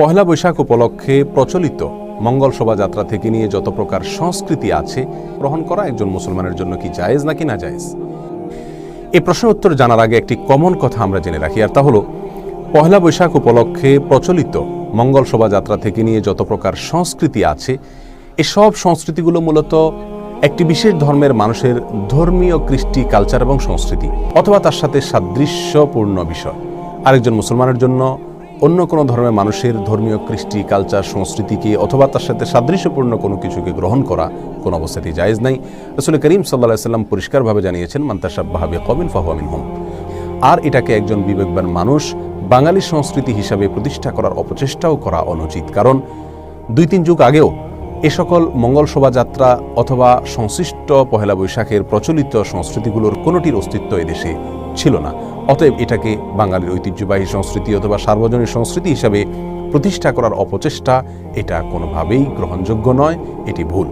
পহেলা বৈশাখ উপলক্ষে প্রচলিত মঙ্গল শোভাযাত্রা থেকে নিয়ে যত প্রকার সংস্কৃতি আছে গ্রহণ করা একজন মুসলমানের জন্য কি জায়েজ নাকি না জায়েজ? এই প্রশ্নের উত্তর জানার আগে একটি কমন কথা আমরা জেনে রাখি, আর তা হলো পহেলা বৈশাখ উপলক্ষে প্রচলিত মঙ্গল শোভাযাত্রা থেকে নিয়ে যত প্রকার সংস্কৃতি আছে এসব সংস্কৃতিগুলো মূলত একটি বিশেষ ধর্মের মানুষের ধর্মীয় কৃষ্টি, কালচার এবং সংস্কৃতি অথবা তার সাথে সাদৃশ্যপূর্ণ বিষয়। আরেকজন মুসলমানের জন্য অন্য কোনো ধর্মের মানুষের ধর্মীয় কৃষ্টি, কালচার, সংস্কৃতিকে অথবা তার সাথে সাদৃশ্যপূর্ণ কোনো কিছুকে গ্রহণ করা কোনো অবস্থাতেই জায়েজ নাই। রাসূল করিম সাল্লাল্লাহু আলাইহি ওয়াসাল্লাম পরিষ্কারভাবে জানিয়েছেন, মান তাশাব্বাহা বিকওমিন ফাহুয়া মিনহুম। আর এটাকে একজন বিবেকবান মানুষ বাঙালি সংস্কৃতি হিসাবে প্রতিষ্ঠা করার অপচেষ্টাও করা অনুচিত, কারণ 2-3 যুগ আগেও এ সকল মঙ্গল শোভাযাত্রা অথবা সংশ্লিষ্ট পহেলা বৈশাখের প্রচলিত সংস্কৃতিগুলোর কোনোটির অস্তিত্ব এদেশে ছিল না। অতএব এটাকে বাঙালির ঐতিহ্যবাহী সংস্কৃতি অথবা সার্বজনীন সংস্কৃতি হিসাবে প্রতিষ্ঠা করার অপচেষ্টা এটা কোনোভাবেই গ্রহণযোগ্য নয়, এটি ভুল।